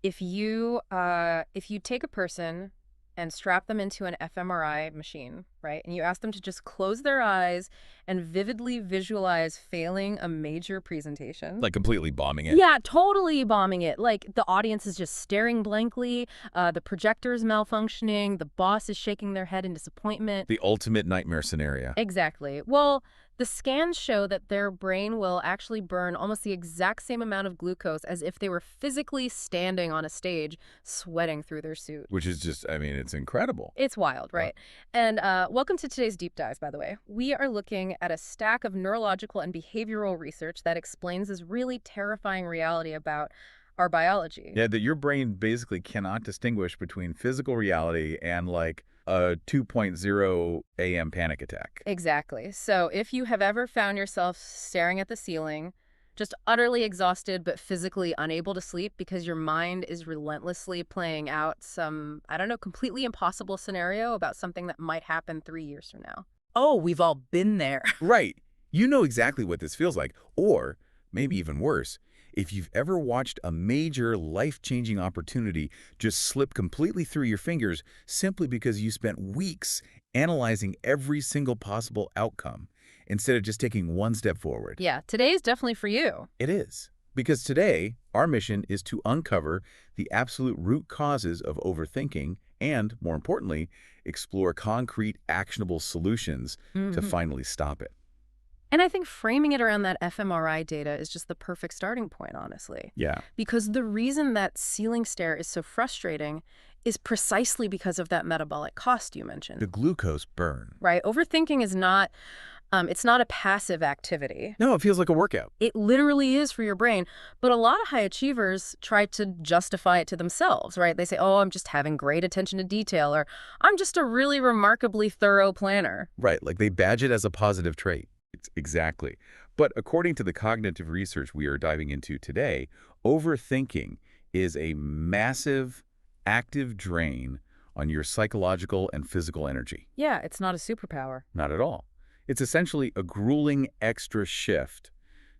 If you take a person and strap them into an fMRI machine, right? And you ask them to just close their eyes and vividly visualize failing a major presentation. Like completely bombing it. Yeah, totally bombing it. Like the audience is just staring blankly, the projector's malfunctioning, the boss is shaking their head in disappointment. The ultimate nightmare scenario. Exactly. Well, the scans show that their brain will actually burn almost the exact same amount of glucose as if they were physically standing on a stage, sweating through their suit. Which is just, I mean, it's incredible. It's wild, right? And welcome to today's deep dive, by the way. We are looking at a stack of neurological and behavioral research that explains this really terrifying reality about our biology. Yeah, that your brain basically cannot distinguish between physical reality and like a 2.0 a.m. panic attack. Exactly. So if you have ever found yourself staring at the ceiling, just utterly exhausted but physically unable to sleep because your mind is relentlessly playing out some, I don't know, completely impossible scenario about something that might happen 3 years from now. Oh, we've all been there. Right. You know exactly what this feels like. Or maybe even worse, if you've ever watched a major life-changing opportunity just slip completely through your fingers simply because you spent weeks analyzing every single possible outcome instead of just taking one step forward. Yeah, today is definitely for you. It is. Because today, our mission is to uncover the absolute root causes of overthinking and, more importantly, explore concrete, actionable solutions to finally stop it. And I think framing it around that fMRI data is just the perfect starting point, honestly. Yeah. Because the reason that ceiling stare is so frustrating is precisely because of that metabolic cost you mentioned. The glucose burn. Right? Overthinking is not, it's not a passive activity. No, it feels like a workout. It literally is for your brain. But a lot of high achievers try to justify it to themselves, right? They say, oh, I'm just having great attention to detail, or I'm just a really remarkably thorough planner. Right, like they badge it as a positive trait. Exactly. But according to the cognitive research we are diving into today, overthinking is a massive, active drain on your psychological and physical energy. Yeah, it's not a superpower. Not at all. It's essentially a grueling extra shift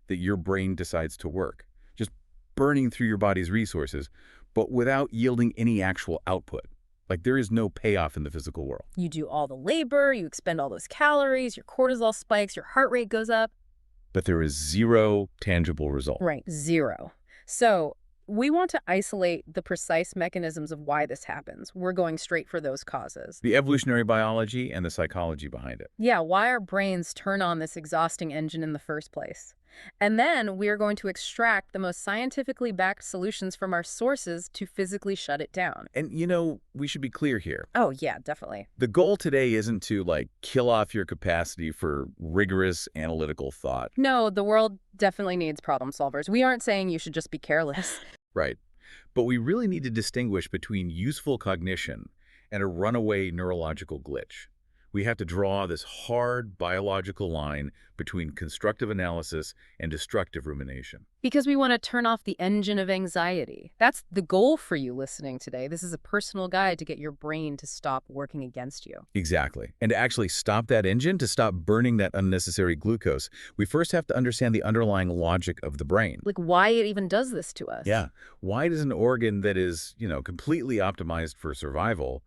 that your brain decides to work, just burning through your body's resources, but without yielding any actual output. Like there is no payoff in the physical world. You do all the labor, you expend all those calories, your cortisol spikes, your heart rate goes up. But there is zero tangible result. Right, zero. So we want to isolate the precise mechanisms of why this happens. We're going straight for those causes. The evolutionary biology and the psychology behind it. Yeah, why our brains turn on this exhausting engine in the first place. And then we are going to extract the most scientifically backed solutions from our sources to physically shut it down. And, you know, we should be clear here. Oh, yeah, definitely. The goal today isn't to, like, kill off your capacity for rigorous analytical thought. No, the world definitely needs problem solvers. We aren't saying you should just be careless. Right. But we really need to distinguish between useful cognition and a runaway neurological glitch. We have to draw this hard biological line between constructive analysis and destructive rumination. Because we want to turn off the engine of anxiety. That's the goal for you listening today. This is a personal guide to get your brain to stop working against you. Exactly. And to actually stop that engine, to stop burning that unnecessary glucose, we first have to understand the underlying logic of the brain. Like why it even does this to us. Yeah. Why does an organ that is, completely optimized for survival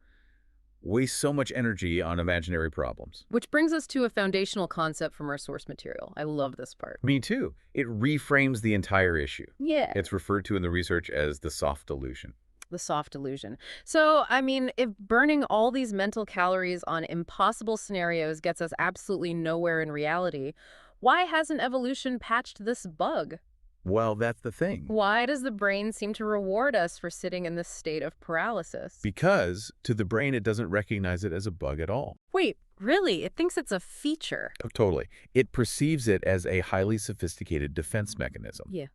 waste so much energy on imaginary problems? Which brings us to a foundational concept from our source material. I love this part. Me too. It reframes the entire issue. Yeah. It's referred to in the research as the soft delusion. The soft delusion. So, I mean, if burning all these mental calories on impossible scenarios gets us absolutely nowhere in reality, why hasn't evolution patched this bug? Well, that's the thing. Why does the brain seem to reward us for sitting in this state of paralysis? Because to the brain, it doesn't recognize it as a bug at all. Wait, really? It thinks it's a feature. Oh, totally. It perceives it as a highly sophisticated defense mechanism. Yeah.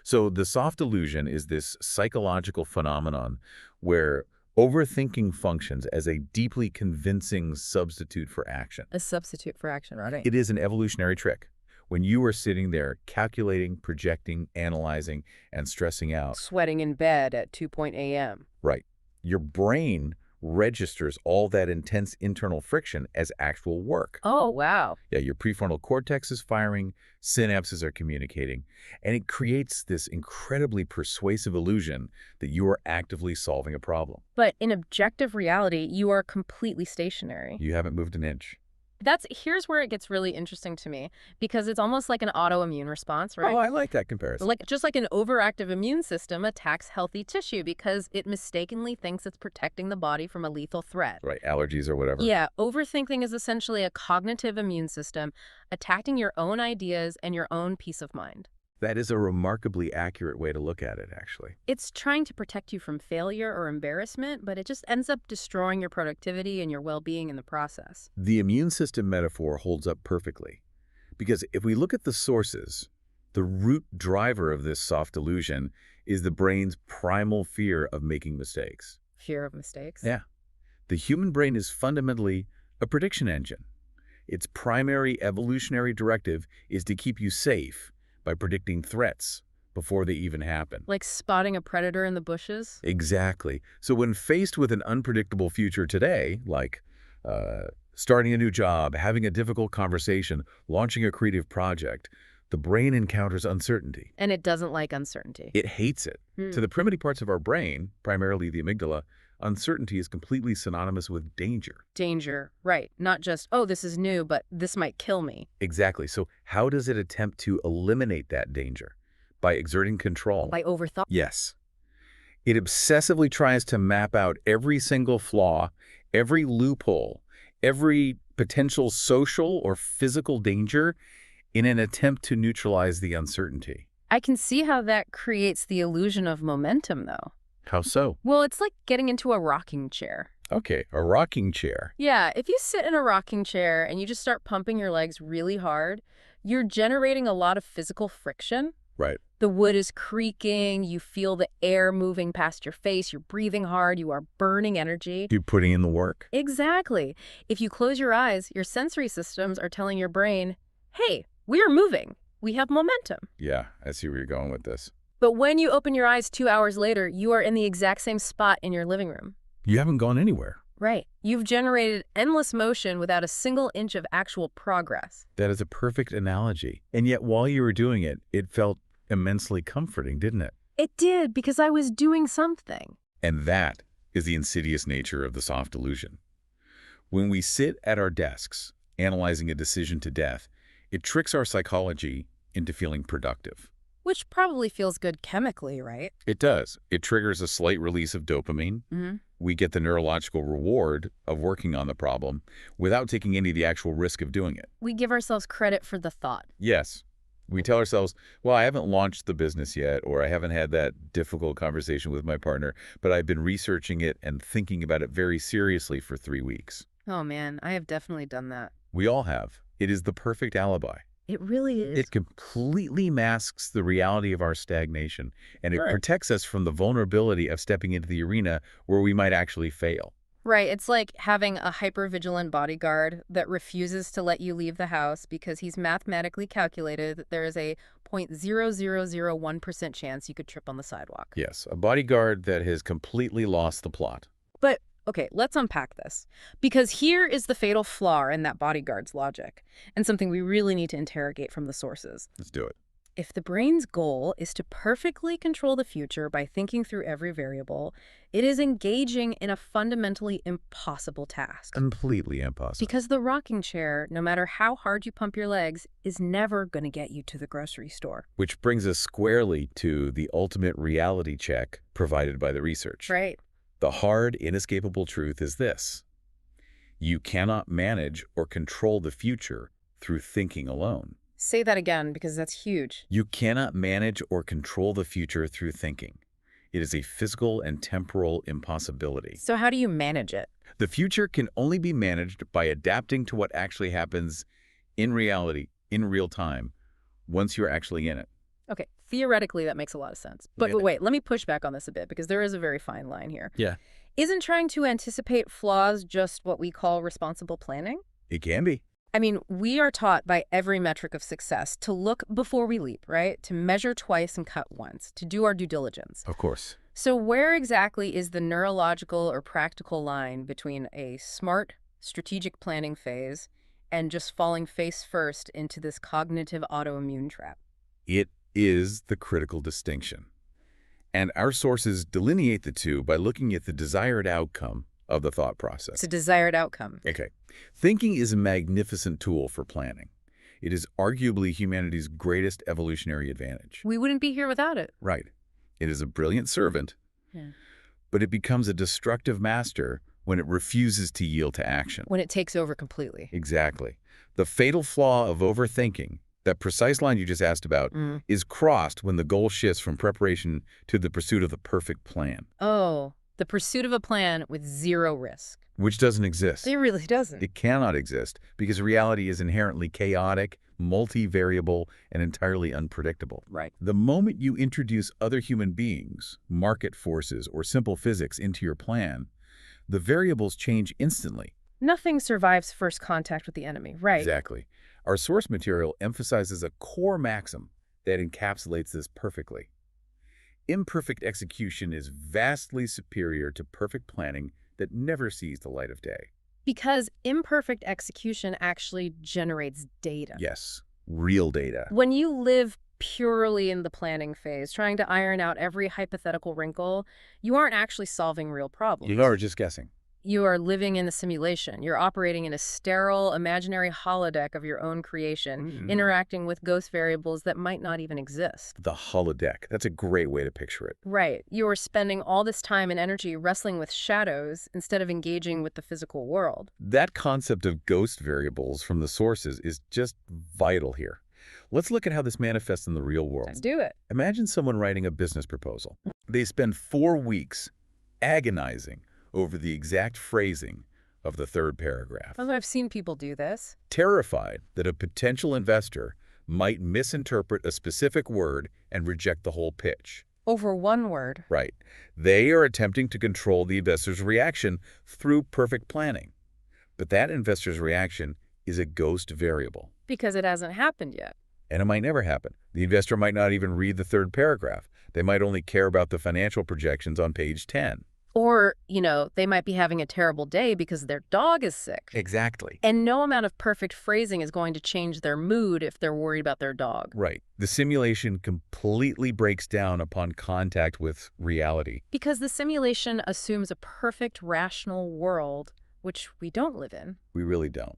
So the soft delusion is this psychological phenomenon where overthinking functions as a deeply convincing substitute for action. A substitute for action, right? It is an evolutionary trick. When you are sitting there calculating, projecting, analyzing, and stressing out. Sweating in bed at 2 a.m. Right. Your brain registers all that intense internal friction as actual work. Oh, wow. Yeah, your prefrontal cortex is firing, synapses are communicating, and it creates this incredibly persuasive illusion that you are actively solving a problem. But in objective reality, you are completely stationary. You haven't moved an inch. Here's where it gets really interesting to me, because it's almost like an autoimmune response, Oh, right? I like that comparison. Just like an overactive immune system attacks healthy tissue because it mistakenly thinks it's protecting the body from a lethal threat. Right, allergies or whatever. Yeah, overthinking is essentially a cognitive immune system attacking your own ideas and your own peace of mind. That is a remarkably accurate way to look at it, actually. It's trying to protect you from failure or embarrassment, but it just ends up destroying your productivity and your well-being in the process. The immune system metaphor holds up perfectly, because if we look at the sources, the root driver of this soft illusion is the brain's primal fear of making mistakes. Fear of mistakes? Yeah. The human brain is fundamentally a prediction engine. Its primary evolutionary directive is to keep you safe by predicting threats before they even happen. Like spotting a predator in the bushes? Exactly. So when faced with an unpredictable future today, like starting a new job, having a difficult conversation, launching a creative project, the brain encounters uncertainty. And it doesn't like uncertainty. It hates it. To the primitive parts of our brain, primarily the amygdala, uncertainty is completely synonymous with danger. Danger, right. Not just, oh, this is new, but this might kill me. Exactly. So how does it attempt to eliminate that danger? By exerting control. By overthought. Yes. It obsessively tries to map out every single flaw, every loophole, every potential social or physical danger in an attempt to neutralize the uncertainty. I can see how that creates the illusion of momentum, though. How so? Well, it's like getting into a rocking chair. Okay, a rocking chair. Yeah, if you sit in a rocking chair and you just start pumping your legs really hard, you're generating a lot of physical friction. Right. The wood is creaking, you feel the air moving past your face, you're breathing hard, you are burning energy. You're putting in the work. Exactly. If you close your eyes, your sensory systems are telling your brain, hey, we are moving. We have momentum. Yeah, I see where you're going with this. But when you open your eyes 2 hours later, you are in the exact same spot in your living room. You haven't gone anywhere. Right. You've generated endless motion without a single inch of actual progress. That is a perfect analogy. And yet while you were doing it, it felt immensely comforting, didn't it? It did, because I was doing something. And that is the insidious nature of the soft illusion. When we sit at our desks, analyzing a decision to death, it tricks our psychology into feeling productive. Which probably feels good chemically, right? It does. It triggers a slight release of dopamine. Mm-hmm. We get the neurological reward of working on the problem without taking any of the actual risk of doing it. We give ourselves credit for the thought. Yes. We tell ourselves, well, I haven't launched the business yet, or I haven't had that difficult conversation with my partner, but I've been researching it and thinking about it very seriously for 3 weeks. Oh man, I have definitely done that. We all have. It is the perfect alibi. It really is. It completely masks the reality of our stagnation, and it Right. protects us from the vulnerability of stepping into the arena where we might actually fail. Right, it's like having a hypervigilant bodyguard that refuses to let you leave the house because he's mathematically calculated that there is a 0.0001% chance you could trip on the sidewalk. Yes, a bodyguard that has completely lost the plot. But, okay, let's unpack this. Because here is the fatal flaw in that bodyguard's logic, and something we really need to interrogate from the sources. Let's do it. If the brain's goal is to perfectly control the future by thinking through every variable, it is engaging in a fundamentally impossible task. Completely impossible. Because the rocking chair, no matter how hard you pump your legs, is never going to get you to the grocery store. Which brings us squarely to the ultimate reality check provided by the research. Right. The hard, inescapable truth is this: you cannot manage or control the future through thinking alone. Say that again, because that's huge. You cannot manage or control the future through thinking. It is a physical and temporal impossibility. So how do you manage it? The future can only be managed by adapting to what actually happens in reality, in real time, once you're actually in it. Okay, theoretically, that makes a lot of sense. But Yeah. wait, let me push back on this a bit, because there is a very fine line here. Yeah. Isn't trying to anticipate flaws just what we call responsible planning? It can be. I mean, we are taught by every metric of success to look before we leap, right? To measure twice and cut once, to do our due diligence. Of course. So where exactly is the neurological or practical line between a smart, strategic planning phase and just falling face first into this cognitive autoimmune trap? It is the critical distinction. And our sources delineate the two by looking at the desired outcome of the thought It's a process. desired outcome. Okay. Thinking is a magnificent tool for planning. It is arguably humanity's greatest evolutionary advantage. We wouldn't be here without it. Right. It is a brilliant servant, Yeah. but it becomes a destructive master when it refuses to yield to action. When it takes over completely. Exactly. The fatal flaw of overthinking, that precise line you just asked about, Mm. is crossed when the goal shifts from preparation to the pursuit of the perfect plan, Oh, the pursuit of a plan with zero risk. which doesn't exist. It really doesn't. It cannot exist because reality is inherently chaotic, multivariable, and entirely unpredictable. Right. The moment you introduce other human beings, market forces, or simple physics into your plan, the variables change instantly. Nothing survives first contact with the enemy. Right. Exactly. Our source material emphasizes a core maxim that encapsulates this perfectly. Imperfect execution is vastly superior to perfect planning that never sees the light of day. Because imperfect execution actually generates data. Yes, real data. When you live purely in the planning phase, trying to iron out every hypothetical wrinkle, you aren't actually solving real problems. You are just guessing. You are living in a simulation. You're operating in a sterile, imaginary holodeck of your own creation, interacting with ghost variables that might not even exist. The holodeck. That's a great way to picture it. Right. You are spending all this time and energy wrestling with shadows instead of engaging with the physical world. That concept of ghost variables from the sources is just vital here. Let's look at how this manifests in the real world. Let's do it. Imagine someone writing a business proposal. They spend 4 weeks agonizing over the exact phrasing of the third paragraph, Although I've seen people do this. terrified that a potential investor might misinterpret a specific word and reject the whole pitch. Over one word. Right. They are attempting to control the investor's reaction through perfect planning. But that investor's reaction is a ghost variable. Because it hasn't happened yet. And it might never happen. The investor might not even read the third paragraph. They might only care about the financial projections on page 10. Or, they might be having a terrible day because their dog is sick. Exactly. And no amount of perfect phrasing is going to change their mood if they're worried about their dog. Right. The simulation completely breaks down upon contact with reality. Because the simulation assumes a perfect, rational world, which we don't live in. We really don't.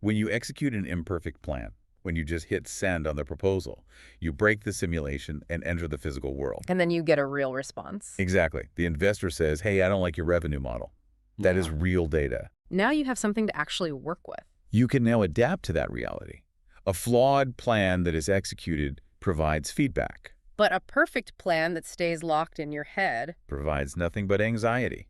When you execute an imperfect plan, when you just hit send on the proposal, you break the simulation and enter the physical world. And then you get a real response. Exactly. The investor says, hey, I don't like your revenue model. That is real data. Now you have something to actually work with. You can now adapt to that reality. A flawed plan that is executed provides feedback, But a perfect plan that stays locked in your head. provides nothing but anxiety.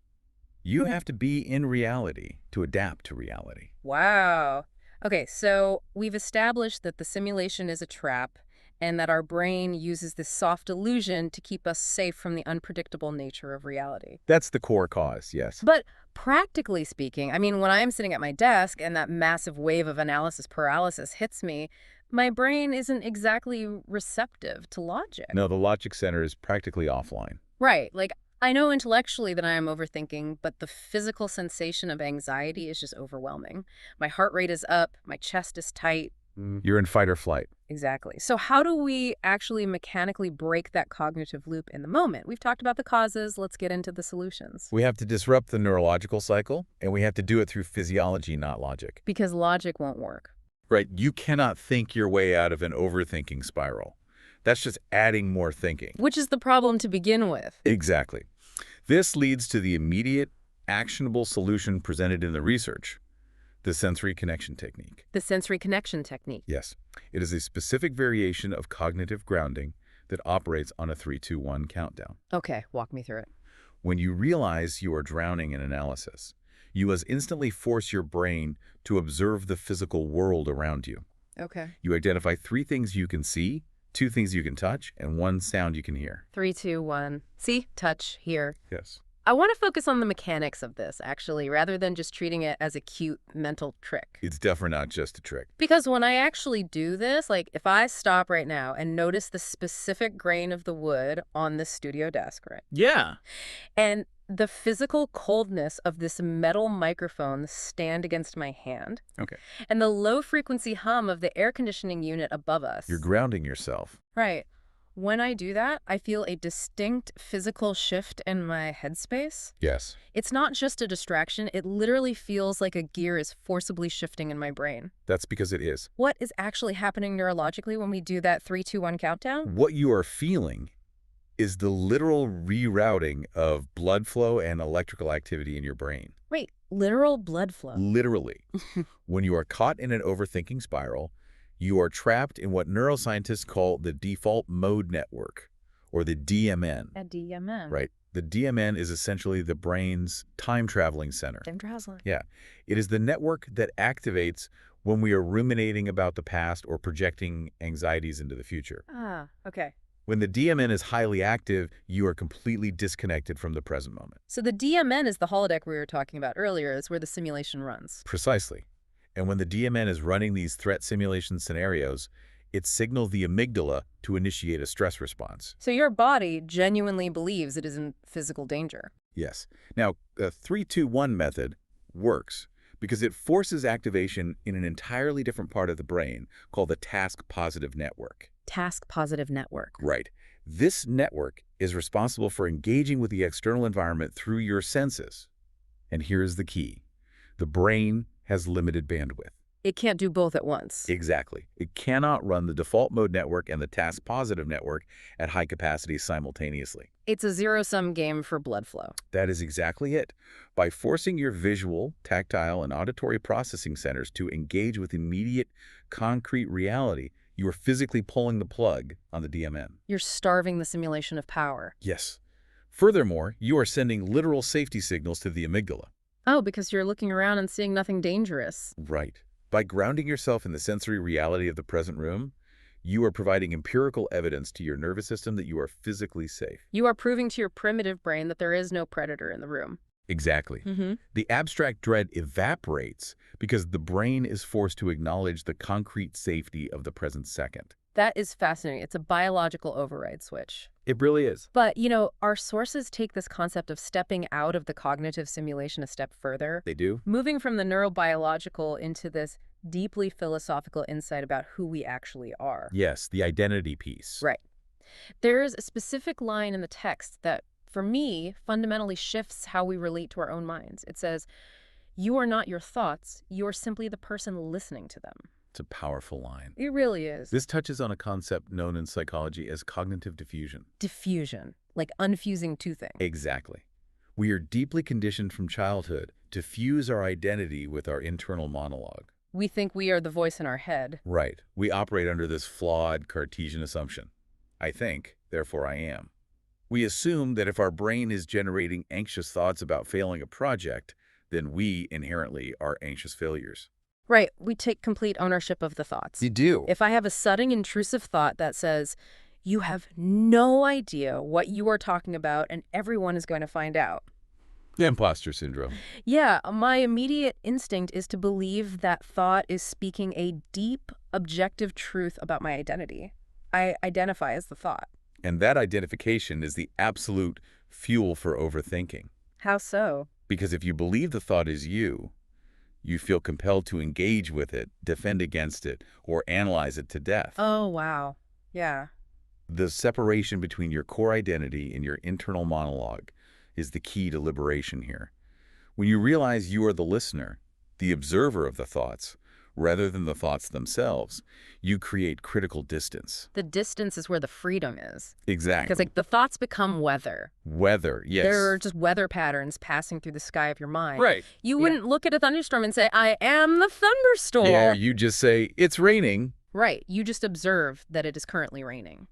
You have to be in reality to adapt to reality. Wow. Okay, so we've established that the simulation is a trap and that our brain uses this soft illusion to keep us safe from the unpredictable nature of reality. That's the core cause, yes. But practically speaking, when I'm sitting at my desk and that massive wave of analysis paralysis hits me, my brain isn't exactly receptive to logic. No, the logic center is practically offline. Right. Like, I know intellectually that I am overthinking, but the physical sensation of anxiety is just overwhelming. My heart rate is up, my chest is tight. You're in fight or flight. Exactly. So how do we actually mechanically break that cognitive loop in the moment? We've talked about the causes. Let's get into the solutions. We have to disrupt the neurological cycle, and we have to do it through physiology, not logic. Because logic won't work. Right? You cannot think your way out of an overthinking spiral. That's just adding more thinking. Which is the problem to begin with. Exactly. This leads to the immediate, actionable solution presented in the research, the sensory connection technique. The sensory connection technique. Yes, it is a specific variation of cognitive grounding that operates on a 3-2-1 countdown. Okay, walk me through it. When you realize you are drowning in analysis, you must instantly force your brain to observe the physical world around you. Okay. You identify 3 things you can see, 2 things you can touch, and 1 sound you can hear. 3, 2, 1. See, touch, hear. Yes. I want to focus on the mechanics of this, actually, rather than just treating it as a cute mental trick. It's definitely not just a trick. Because when I actually do this, like if I stop right now and notice the specific grain of the wood on this studio desk, right? Yeah. And the physical coldness of this metal microphone stand against my hand, Okay. and the low frequency hum of the air conditioning unit above us. You're grounding yourself. Right. When I do that, I feel a distinct physical shift in my headspace. Yes. It's not just a distraction, it literally feels like a gear is forcibly shifting in my brain. That's because it is. What is actually happening neurologically when we do that 3, 2, 1 countdown? What you are feeling is the literal rerouting of blood flow and electrical activity in your brain. Wait, literal blood flow. Literally. When you are caught in an overthinking spiral, you are trapped in what neuroscientists call the default mode network, or the DMN. A DMN. Right. The DMN is essentially the brain's time-traveling center. Time traveling. Yeah. It is the network that activates when we are ruminating about the past or projecting anxieties into the future. Ah, okay. When the DMN is highly active, you are completely disconnected from the present moment. So the DMN is the holodeck we were talking about earlier, is where the simulation runs. Precisely. And when the DMN is running these threat simulation scenarios, it signals the amygdala to initiate a stress response. So your body genuinely believes it is in physical danger. Yes. Now, the 3-2-1 method works because it forces activation in an entirely different part of the brain called the task-positive network. Task-positive network. Right. This network is responsible for engaging with the external environment through your senses. And here's the key. The brain has limited bandwidth. It can't do both at once. Exactly. It cannot run the default mode network and the task-positive network at high capacity simultaneously. It's a zero-sum game for blood flow. That is exactly it. By forcing your visual, tactile, and auditory processing centers to engage with immediate, concrete reality, you are physically pulling the plug on the DMN. You're starving the simulation of power. Yes. Furthermore, you are sending literal safety signals to the amygdala. Oh, because you're looking around and seeing nothing dangerous. Right. By grounding yourself in the sensory reality of the present room, you are providing empirical evidence to your nervous system that you are physically safe. You are proving to your primitive brain that there is no predator in the room. Exactly. The abstract dread evaporates because the brain is forced to acknowledge the concrete safety of the present second. That is fascinating. It's a biological override switch. It really is. But, our sources take this concept of stepping out of the cognitive simulation a step further. They do? Moving from the neurobiological into this deeply philosophical insight about who we actually are. Yes, the identity piece. Right. There's a specific line in the text that, for me, fundamentally shifts how we relate to our own minds. It says, "You are not your thoughts. You are simply the person listening to them." It's a powerful line. It really is. This touches on a concept known in psychology as cognitive diffusion. Diffusion, like unfusing two things. Exactly. We are deeply conditioned from childhood to fuse our identity with our internal monologue. We think we are the voice in our head. Right. We operate under this flawed Cartesian assumption. I think, therefore I am. We assume that if our brain is generating anxious thoughts about failing a project, then we inherently are anxious failures. Right. We take complete ownership of the thoughts. You do. If I have a sudden intrusive thought that says, "You have no idea what you are talking about and everyone is going to find out." Imposter syndrome. Yeah, my immediate instinct is to believe that thought is speaking a deep, objective truth about my identity. I identify as the thought. And that identification is the absolute fuel for overthinking. How so? Because if you believe the thought is you feel compelled to engage with it, defend against it, or analyze it to death. Oh, wow. Yeah. The separation between your core identity and your internal monologue is the key to liberation here. When you realize you are the listener, the observer of the thoughts, rather than the thoughts themselves, you create critical distance. The distance is where the freedom is. Exactly. Because the thoughts become weather. Weather, yes. They're just weather patterns passing through the sky of your mind. Right. You wouldn't look at a thunderstorm and say, "I am the thunderstorm." Yeah, you just say, "It's raining." Right. You just observe that it is currently raining.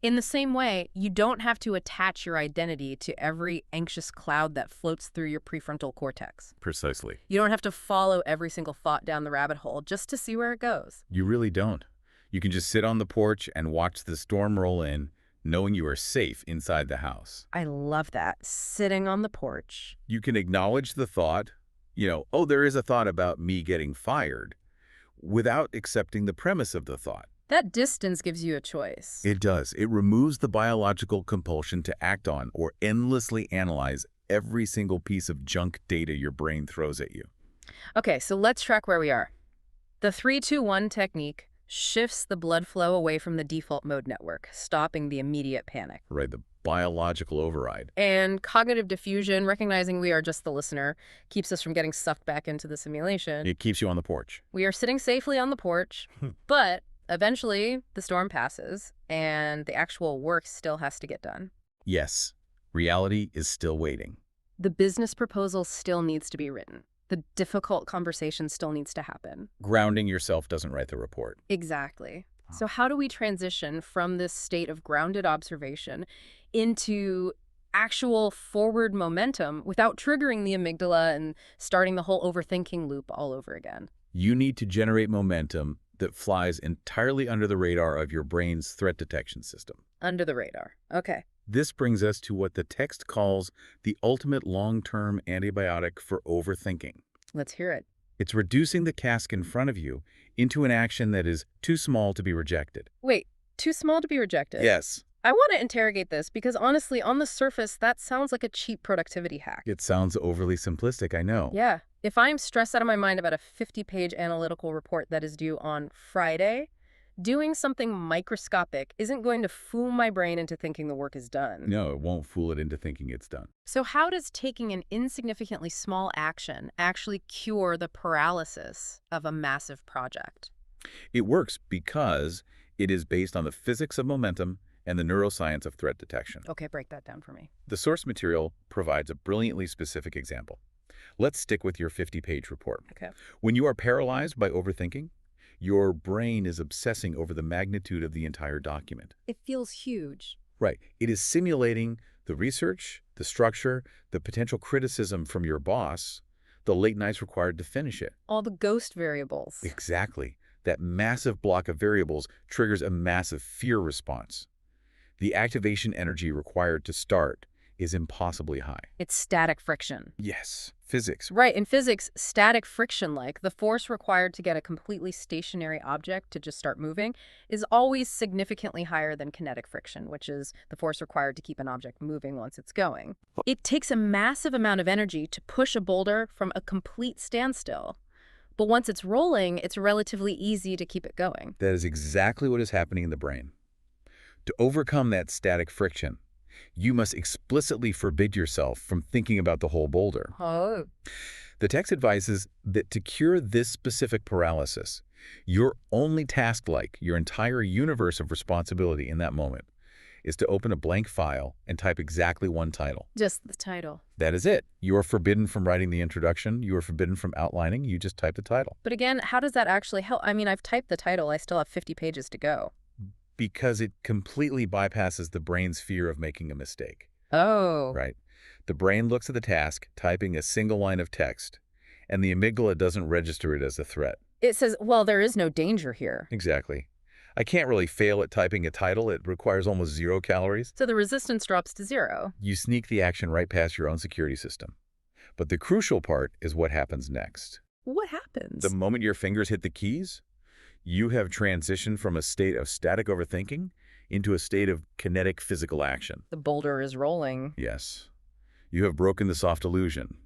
In the same way, you don't have to attach your identity to every anxious cloud that floats through your prefrontal cortex. Precisely. You don't have to follow every single thought down the rabbit hole just to see where it goes. You really don't. You can just sit on the porch and watch the storm roll in, knowing you are safe inside the house. I love that. Sitting on the porch. You can acknowledge the thought, oh, there is a thought about me getting fired, without accepting the premise of the thought. That distance gives you a choice. It does. It removes the biological compulsion to act on or endlessly analyze every single piece of junk data your brain throws at you. Okay, so let's track where we are. The 3-2-1 technique shifts the blood flow away from the default mode network, stopping the immediate panic. Right, the biological override. And cognitive diffusion, recognizing we are just the listener, keeps us from getting sucked back into the simulation. It keeps you on the porch. We are sitting safely on the porch, but eventually the storm passes and the actual work still has to get done. Yes, reality is still waiting. The business proposal still needs to be written. The difficult conversation still needs to happen. Grounding yourself doesn't write the report. Exactly. So how do we transition from this state of grounded observation into actual forward momentum without triggering the amygdala and starting the whole overthinking loop all over again? You need to generate momentum that flies entirely under the radar of your brain's threat detection system. Under the radar. Okay. This brings us to what the text calls the ultimate long-term antibiotic for overthinking. Let's hear it. It's reducing the task in front of you into an action that is too small to be rejected. Wait, too small to be rejected? Yes. I want to interrogate this because honestly, on the surface, that sounds like a cheap productivity hack. It sounds overly simplistic, I know. Yeah. If I'm stressed out of my mind about a 50-page analytical report that is due on Friday, doing something microscopic isn't going to fool my brain into thinking the work is done. No, it won't fool it into thinking it's done. So how does taking an insignificantly small action actually cure the paralysis of a massive project? It works because it is based on the physics of momentum and the neuroscience of threat detection. Okay, break that down for me. The source material provides a brilliantly specific example. Let's stick with your 50-page report. Okay. When you are paralyzed by overthinking, your brain is obsessing over the magnitude of the entire document. It feels huge. Right. It is simulating the research, the structure, the potential criticism from your boss, the late nights required to finish it. All the ghost variables. Exactly. That massive block of variables triggers a massive fear response. The activation energy required to start is impossibly high. It's static friction. Yes, physics. Right. In physics, static friction, like the force required to get a completely stationary object to just start moving, is always significantly higher than kinetic friction, which is the force required to keep an object moving once it's going. It takes a massive amount of energy to push a boulder from a complete standstill. But once it's rolling, it's relatively easy to keep it going. That is exactly what is happening in the brain. To overcome that static friction, you must explicitly forbid yourself from thinking about the whole boulder. Oh. The text advises that to cure this specific paralysis, your only task, like your entire universe of responsibility in that moment, is to open a blank file and type exactly one title. Just the title. That is it. You are forbidden from writing the introduction. You are forbidden from outlining. You just type the title. But again, how does that actually help? I mean, I've typed the title. I still have 50 pages to go. Because it completely bypasses the brain's fear of making a mistake. Oh. Right. The brain looks at the task, typing a single line of text, and the amygdala doesn't register it as a threat. It says, well, there is no danger here. Exactly. I can't really fail at typing a title. It requires almost 0 calories. So the resistance drops to 0. You sneak the action right past your own security system. But the crucial part is what happens next. What happens? The moment your fingers hit the keys, you have transitioned from a state of static overthinking into a state of kinetic physical action. The boulder is rolling. Yes. You have broken the soft illusion.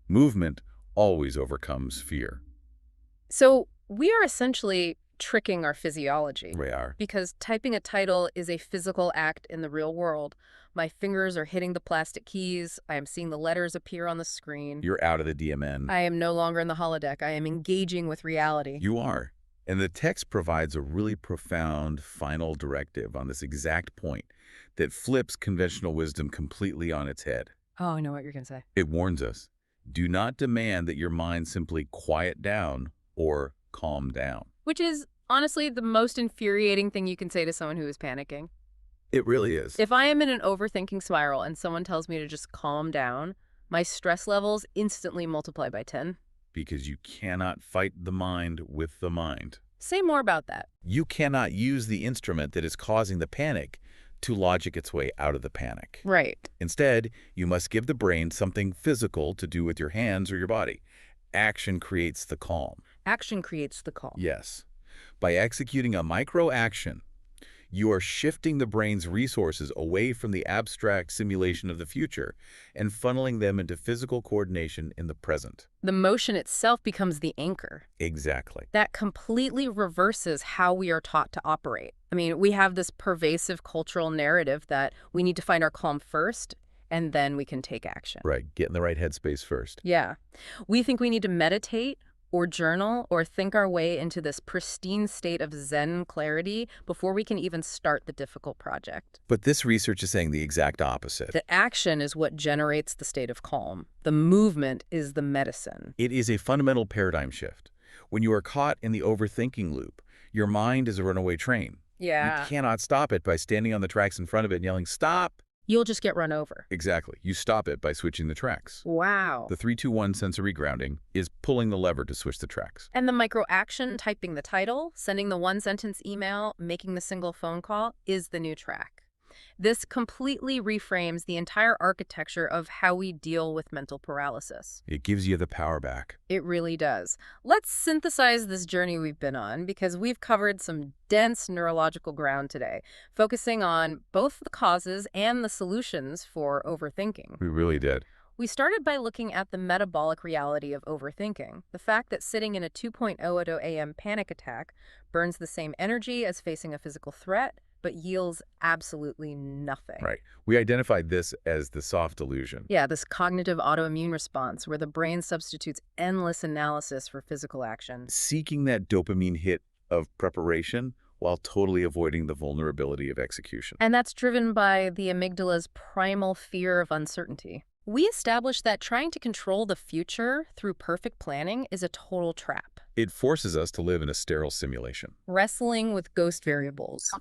Movement always overcomes fear. So we are essentially tricking our physiology. We are. Because typing a title is a physical act in the real world. My fingers are hitting the plastic keys. I am seeing the letters appear on the screen. You're out of the DMN. I am no longer in the holodeck. I am engaging with reality. You are. And the text provides a really profound final directive on this exact point that flips conventional wisdom completely on its head. Oh, I know what you're going to say. It warns us, do not demand that your mind simply quiet down or calm down. Which is, honestly, the most infuriating thing you can say to someone who is panicking. It really is. If I am in an overthinking spiral and someone tells me to just calm down, my stress levels instantly multiply by 10. Because you cannot fight the mind with the mind. Say more about that. You cannot use the instrument that is causing the panic to logic its way out of the panic. Right. Instead, you must give the brain something physical to do with your hands or your body. Action creates the calm. Action creates the calm. Yes. By executing a micro-action, you are shifting the brain's resources away from the abstract simulation of the future and funneling them into physical coordination in the present. The motion itself becomes the anchor. Exactly. That completely reverses how we are taught to operate. I mean, we have this pervasive cultural narrative that we need to find our calm first, and then we can take action. Right. Get in the right headspace first. Yeah. We think we need to meditate or journal or think our way into this pristine state of Zen clarity before we can even start the difficult project. But this research is saying the exact opposite. The action is what generates the state of calm. The movement is the medicine. It is a fundamental paradigm shift. When you are caught in the overthinking loop, your mind is a runaway train. Yeah. You cannot stop it by standing on the tracks in front of it and yelling, "Stop!" You'll just get run over. Exactly. You stop it by switching the tracks. Wow. The 3-2-1 sensory grounding is pulling the lever to switch the tracks. And the micro action, typing the title, sending the one-sentence email, making the single phone call, is the new track. This completely reframes the entire architecture of how we deal with mental paralysis. It gives you the power back. It really does. Let's synthesize this journey we've been on because we've covered some dense neurological ground today, focusing on both the causes and the solutions for overthinking. We really did. We started by looking at the metabolic reality of overthinking, the fact that sitting in a 2.00 a.m. panic attack burns the same energy as facing a physical threat, but yields absolutely nothing. Right. We identified this as the soft delusion. Yeah, this cognitive autoimmune response where the brain substitutes endless analysis for physical action. Seeking that dopamine hit of preparation while totally avoiding the vulnerability of execution. And that's driven by the amygdala's primal fear of uncertainty. We established that trying to control the future through perfect planning is a total trap. It forces us to live in a sterile simulation. Wrestling with ghost variables.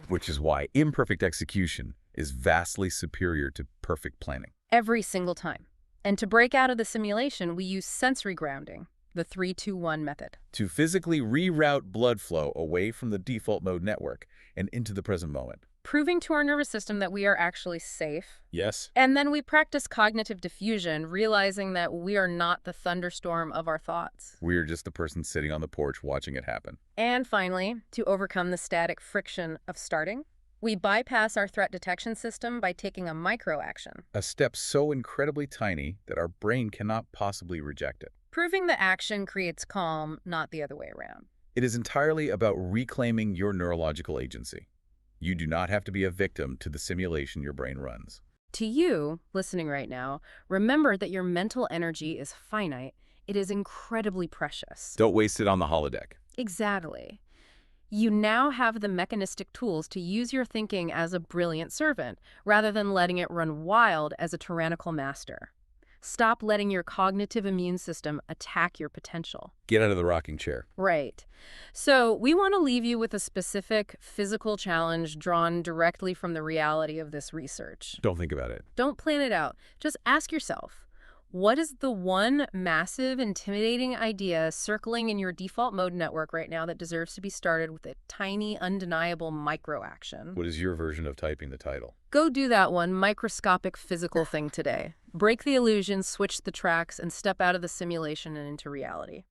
Which is why imperfect execution is vastly superior to perfect planning. Every single time. And to break out of the simulation, we use sensory grounding, the 3-2-1 method. To physically reroute blood flow away from the default mode network and into the present moment. Proving to our nervous system that we are actually safe. Yes. And then we practice cognitive diffusion, realizing that we are not the thunderstorm of our thoughts. We're just the person sitting on the porch watching it happen. And finally, to overcome the static friction of starting, we bypass our threat detection system by taking a micro action. A step so incredibly tiny that our brain cannot possibly reject it. Proving the action creates calm, not the other way around. It is entirely about reclaiming your neurological agency. You do not have to be a victim to the simulation your brain runs. To you, listening right now, remember that your mental energy is finite. It is incredibly precious. Don't waste it on the holodeck. Exactly. You now have the mechanistic tools to use your thinking as a brilliant servant, rather than letting it run wild as a tyrannical master. Stop letting your cognitive immune system attack your potential. Get out of the rocking chair. Right. So we want to leave you with a specific physical challenge drawn directly from the reality of this research. Don't think about it. Don't plan it out. Just ask yourself, what is the one massive, intimidating idea circling in your default mode network right now that deserves to be started with a tiny, undeniable micro action? What is your version of typing the title? Go do that one microscopic physical thing today. Break the illusion, switch the tracks, and step out of the simulation and into reality.